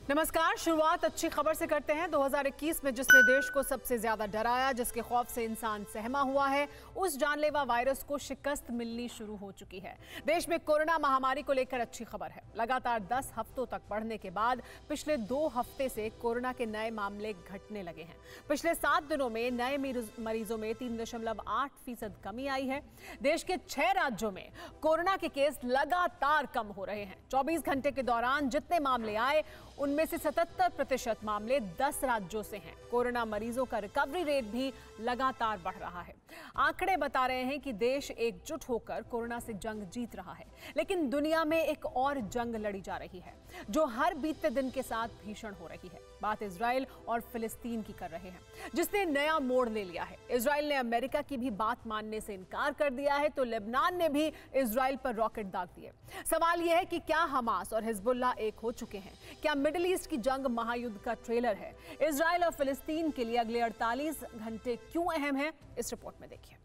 नमस्कार। शुरुआत अच्छी खबर से करते हैं। 2021 में जिसने देश को सबसे ज्यादा डराया, जिसके खौफ से इंसान सहमा हुआ है, उस जानलेवा वायरस को शिकस्त मिलनी शुरू हो चुकी है। देश में कोरोना महामारी को लेकर अच्छी खबर है। लगातार 10 हफ्तों तक बढ़ने के बाद पिछले 2 हफ्ते से कोरोना के नए मामले घटने लगे हैं। पिछले 7 दिनों में नए मरीजों में 3.8% कमी आई है। देश के 6 राज्यों में कोरोना के केस लगातार कम हो रहे हैं। 24 घंटे के दौरान जितने मामले आए उनमें से 77% मामले 10 राज्यों से हैं। कोरोना मरीजों का रिकवरी रेट भी लगातार बढ़ रहा है। आंकड़े बता रहे हैं कि देश एकजुट होकर कोरोना से जंग जीत रहा है, लेकिन दुनिया में एक और जंग लड़ी जा रही है जो हर बीतते दिन के साथ भीषण हो रही है। बात इजराइल और फिलिस्तीन की कर रहे हैं, जिसने नया मोड़ ले लिया है। इजराइल ने अमेरिका की भी बात मानने से इनकार कर दिया है, तो लेबनान ने भी इजराइल पर रॉकेट दाग दिए। सवाल यह है कि क्या हमास और हिजबुल्लाह एक हो चुके हैं? क्या मिडिल ईस्ट की जंग महायुद्ध का ट्रेलर है? इजराइल और फिलिस्तीन के लिए अगले 48 घंटे क्यों अहम है, इस रिपोर्ट में देखिए।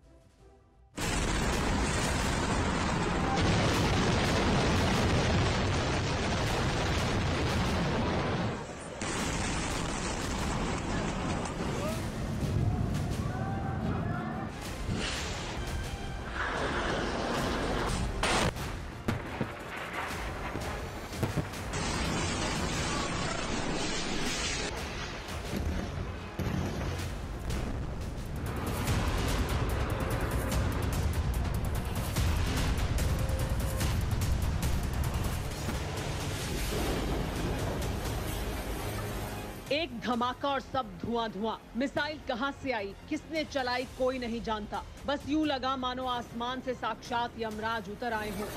एक धमाका और सब धुआं धुआं। मिसाइल कहां से आई, किसने चलाई, कोई नहीं जानता। बस यूं लगा मानो आसमान से साक्षात यमराज उतर आए हों।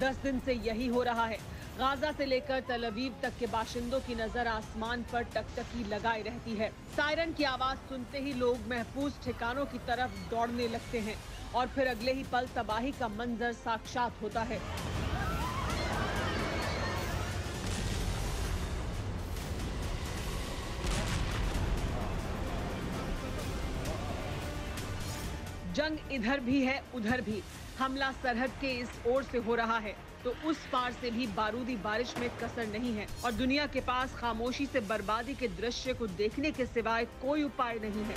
दस दिन से यही हो रहा है। गाजा से लेकर तल अवीव तक के बाशिंदों की नजर आसमान पर टकटकी लगाए रहती है। सायरन की आवाज सुनते ही लोग महफूज ठिकानों की तरफ दौड़ने लगते हैं और फिर अगले ही पल तबाही का मंजर साक्षात होता है। जंग इधर भी है उधर भी। हमला सरहद के इस ओर से हो रहा है तो उस पार से भी बारूदी बारिश में कसर नहीं है और दुनिया के पास खामोशी से बर्बादी के दृश्य को देखने के सिवाय कोई उपाय नहीं है।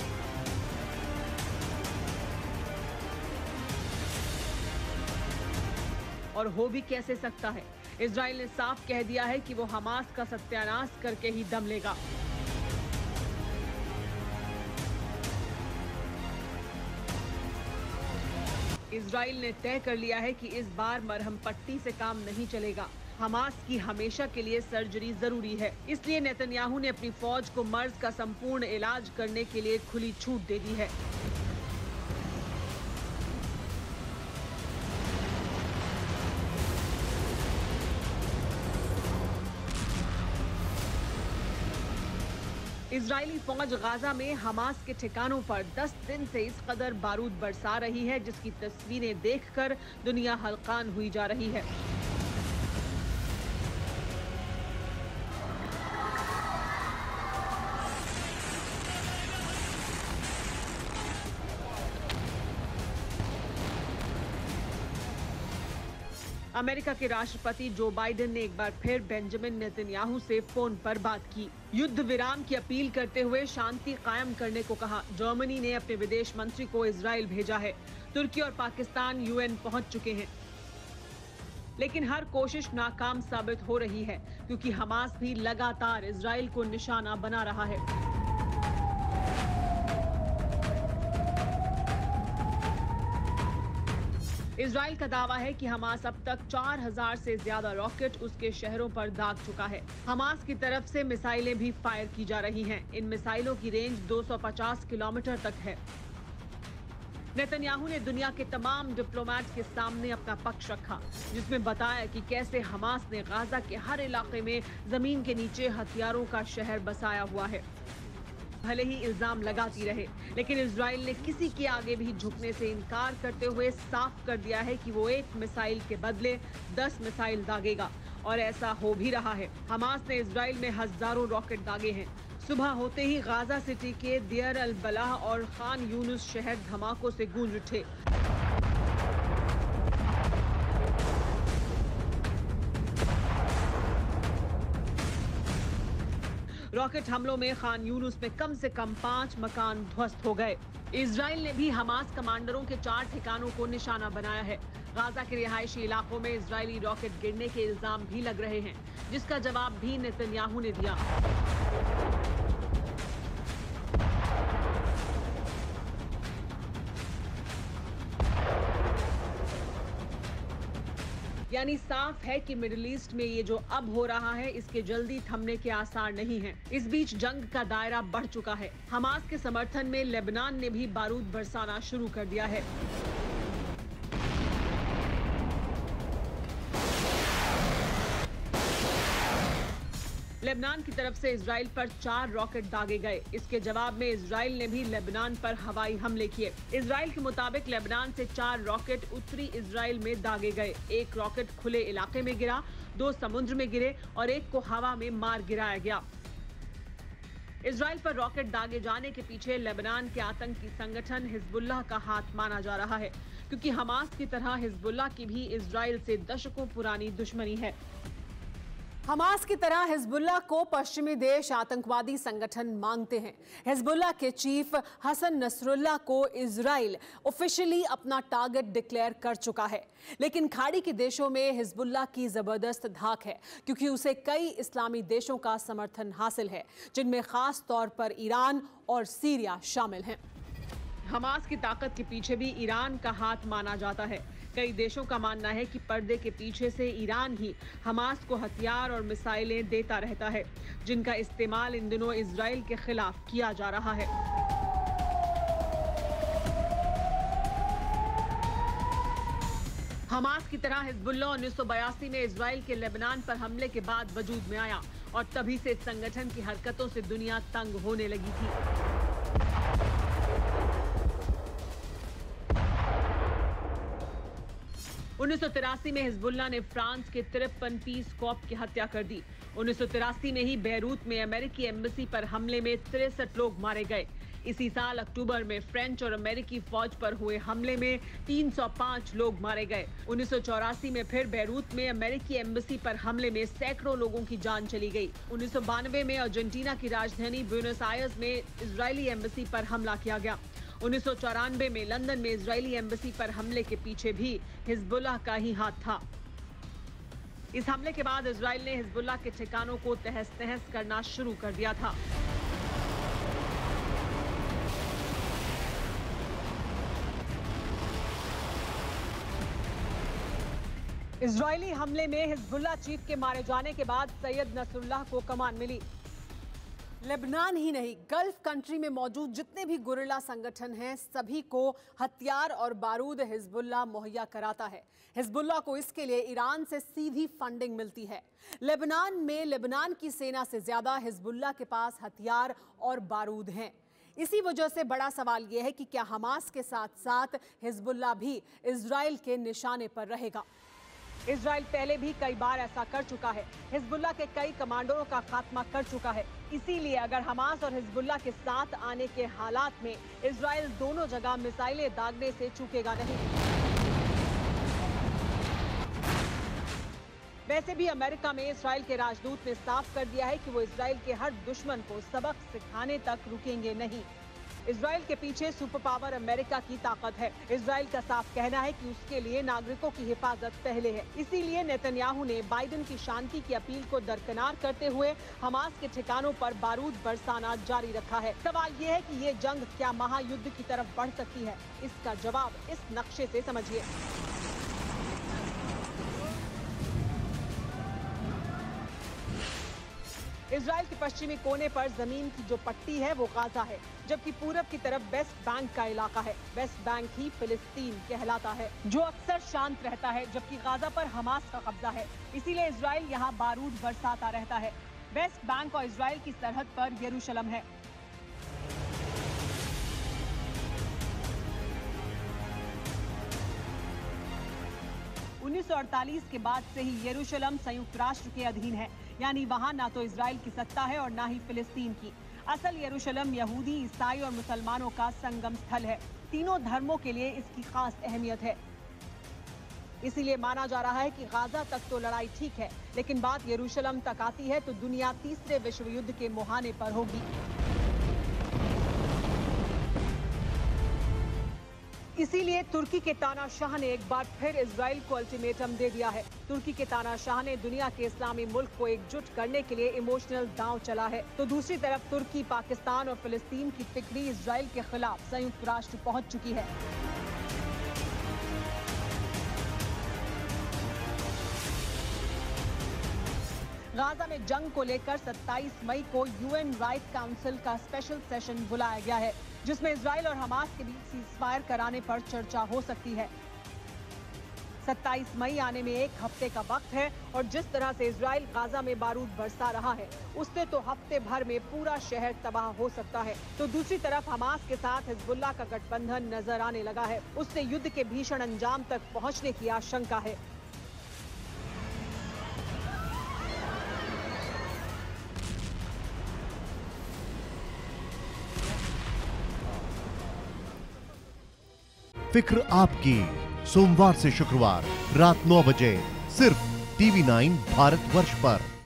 और हो भी कैसे सकता है? इजराइल ने साफ कह दिया है कि वो हमास का सत्यानाश करके ही दम लेगा। इजराइल ने तय कर लिया है कि इस बार मरहम पट्टी से काम नहीं चलेगा। हमास की हमेशा के लिए सर्जरी जरूरी है। इसलिए नेतन्याहू ने अपनी फौज को मर्ज का संपूर्ण इलाज करने के लिए खुली छूट दे दी है। इजरायली फौज गाजा में हमास के ठिकानों पर 10 दिन से इस कदर बारूद बरसा रही है, जिसकी तस्वीरें देखकर दुनिया हलकान हुई जा रही है। अमेरिका के राष्ट्रपति जो बाइडेन ने एक बार फिर बेंजामिन नेतन्याहू से फोन पर बात की। युद्ध विराम की अपील करते हुए शांति कायम करने को कहा। जर्मनी ने अपने विदेश मंत्री को इजराइल भेजा है। तुर्की और पाकिस्तान यूएन पहुंच चुके हैं, लेकिन हर कोशिश नाकाम साबित हो रही है क्योंकि हमास भी लगातार इजराइल को निशाना बना रहा है। इजराइल का दावा है कि हमास अब तक 4000 से ज्यादा रॉकेट उसके शहरों पर दाग चुका है। हमास की तरफ से मिसाइलें भी फायर की जा रही हैं। इन मिसाइलों की रेंज 250 किलोमीटर तक है। नेतन्याहू ने दुनिया के तमाम डिप्लोमेट के सामने अपना पक्ष रखा, जिसमें बताया कि कैसे हमास ने गाजा के हर इलाके में जमीन के नीचे हथियारों का शहर बसाया हुआ है। भले ही इल्जाम लगाती रहे, लेकिन इजराइल ने किसी के आगे भी झुकने से इनकार करते हुए साफ कर दिया है कि वो एक मिसाइल के बदले 10 मिसाइल दागेगा, और ऐसा हो भी रहा है। हमास ने इजराइल में हजारों रॉकेट दागे हैं। सुबह होते ही गाजा सिटी के देयर अल बलाह और खान यूनुस शहर धमाकों से गूंज उठे। रॉकेट हमलों में खान यूनुस में कम से कम 5 मकान ध्वस्त हो गए। इजराइल ने भी हमास कमांडरों के 4 ठिकानों को निशाना बनाया है। गाजा के रिहायशी इलाकों में इजरायली रॉकेट गिरने के इल्जाम भी लग रहे हैं, जिसका जवाब भी नेतन्याहू ने दिया। यानी साफ है कि मिडिल ईस्ट में ये जो अब हो रहा है, इसके जल्दी थमने के आसार नहीं हैं। इस बीच जंग का दायरा बढ़ चुका है। हमास के समर्थन में लेबनान ने भी बारूद बरसाना शुरू कर दिया है। लेबनान की तरफ से इजराइल पर 4 रॉकेट दागे गए। इसके जवाब में इजराइल ने भी लेबनान पर हवाई हमले किए। इजराइल के मुताबिक लेबनान से 4 रॉकेट उत्तरी इजराइल में दागे गए। एक रॉकेट खुले इलाके में गिरा, 2 समुद्र में गिरे और एक को हवा में मार गिराया गया। इजराइल पर रॉकेट दागे जाने के पीछे लेबनान के आतंकी संगठन हिजबुल्लाह का हाथ माना जा रहा है, क्योंकि हमास की तरह हिजबुल्लाह की भी इजराइल से दशकों पुरानी दुश्मनी है। हमास की तरह हिजबुल्लाह को पश्चिमी देश आतंकवादी संगठन मांगते हैं। हिजबुल्लाह के चीफ हसन नसरुल्लाह को इजराइल ऑफिशियली अपना टारगेट डिक्लेयर कर चुका है, लेकिन खाड़ी के देशों में हिजबुल्लाह की जबरदस्त धाक है, क्योंकि उसे कई इस्लामी देशों का समर्थन हासिल है, जिनमें खास तौर पर ईरान और सीरिया शामिल हैं। हमास की ताकत के पीछे भी ईरान का हाथ माना जाता है। कई देशों का मानना है कि पर्दे के पीछे से ईरान ही हमास को हथियार और मिसाइलें देता रहता है, जिनका इस्तेमाल इन दिनों इजराइल के खिलाफ किया जा रहा है। हमास की तरह हिजबुल्लाह 1982 में इजराइल के लेबनान पर हमले के बाद वजूद में आया और तभी से इस संगठन की हरकतों से दुनिया तंग होने लगी थी। 1983 में हिजबुल्लाह ने फ्रांस के 53 पीस कॉप की हत्या कर दी। 1983 में ही बैरूत में अमेरिकी एम्बेसी पर हमले में 63 लोग मारे गए। इसी साल अक्टूबर में फ्रेंच और अमेरिकी फौज पर हुए हमले में 305 लोग मारे गए। 1984 में फिर बैरूत में अमेरिकी एम्बेसी पर हमले में सैकड़ों लोगों की जान चली गई। 1992 में अर्जेंटीना की राजधानी ब्यूनस आयर्स में इजरायली एम्बेसी पर हमला किया गया। 1994 में लंदन में इजरायली एम्बेसी पर हमले के पीछे भी हिजबुल्लाह का ही हाथ था। इस हमले के बाद इजराइल ने हिजबुल्लाह के ठिकानों को तहस नहस करना शुरू कर दिया था। इजरायली हमले में हिजबुल्लाह चीफ के मारे जाने के बाद सैयद नसरुल्लाह को कमान मिली। लेबनान ही नहीं, गल्फ कंट्री में मौजूद जितने भी गुरिल्ला संगठन हैं, सभी को हथियार और बारूद हिजबुल्लाह मुहैया कराता है। हिजबुल्लाह को इसके लिए ईरान से सीधी फंडिंग मिलती है। लेबनान में लेबनान की सेना से ज्यादा हिजबुल्लाह के पास हथियार और बारूद हैं। इसी वजह से बड़ा सवाल यह है कि क्या हमास के साथ साथ हिजबुल्लाह भी इजराइल के निशाने पर रहेगा। इजराइल पहले भी कई बार ऐसा कर चुका है। हिजबुल्लाह के कई कमांडरों का खात्मा कर चुका है। इसीलिए अगर हमास और हिजबुल्लाह के साथ आने के हालात में इजराइल दोनों जगह मिसाइलें दागने से चूकेगा नहीं। वैसे भी अमेरिका में इजराइल के राजदूत ने साफ कर दिया है कि वो इजराइल के हर दुश्मन को सबक सिखाने तक रुकेंगे नहीं। इजराइल के पीछे सुपर पावर अमेरिका की ताकत है। इजराइल का साफ कहना है कि उसके लिए नागरिकों की हिफाजत पहले है। इसीलिए नेतन्याहू ने बाइडेन की शांति की अपील को दरकिनार करते हुए हमास के ठिकानों पर बारूद बरसाना जारी रखा है। सवाल ये है कि ये जंग क्या महायुद्ध की तरफ बढ़ सकती है? इसका जवाब इस नक्शे से समझिए। इजराइल के पश्चिमी कोने पर जमीन की जो पट्टी है वो गाजा है, जबकि पूरब की तरफ वेस्ट बैंक का इलाका है। वेस्ट बैंक ही फिलिस्तीन कहलाता है, जो अक्सर शांत रहता है, जबकि गाजा पर हमास का कब्जा है। इसीलिए इजराइल यहाँ बारूद बरसाता रहता है। वेस्ट बैंक और इजराइल की सरहद पर यरूशलेम है। (1948) के बाद से ही यरूशलेम संयुक्त राष्ट्र के अधीन है, यानी वहाँ ना तो इजराइल की सत्ता है और ना ही फिलिस्तीन की। असल यरूशलेम यहूदी, ईसाई और मुसलमानों का संगम स्थल है। तीनों धर्मों के लिए इसकी खास अहमियत है। इसीलिए माना जा रहा है कि गाजा तक तो लड़ाई ठीक है, लेकिन बात यरूशलेम तक आती है तो दुनिया तीसरे विश्व युद्ध के मुहाने पर होगी। इसीलिए तुर्की के तानाशाह ने एक बार फिर इजराइल को अल्टीमेटम दे दिया है। तुर्की के तानाशाह ने दुनिया के इस्लामी मुल्क को एकजुट करने के लिए इमोशनल दांव चला है, तो दूसरी तरफ तुर्की पाकिस्तान और फिलिस्तीन की फिक्री इजराइल के खिलाफ संयुक्त राष्ट्र पहुंच चुकी है। गाजा में जंग को लेकर 27 मई को यूएन राइट काउंसिल का स्पेशल सेशन बुलाया गया है, जिसमें इजराइल और हमास के बीच सीजफायर कराने पर चर्चा हो सकती है। 27 मई आने में एक हफ्ते का वक्त है और जिस तरह से इजराइल गाजा में बारूद बरसा रहा है, उससे तो हफ्ते भर में पूरा शहर तबाह हो सकता है। तो दूसरी तरफ हमास के साथ हिजबुल्लाह का गठबंधन नजर आने लगा है, उससे युद्ध के भीषण अंजाम तक पहुंचने की आशंका है। फिक्र आपकी, सोमवार से शुक्रवार रात 9 बजे सिर्फ TV9 भारतवर्ष पर।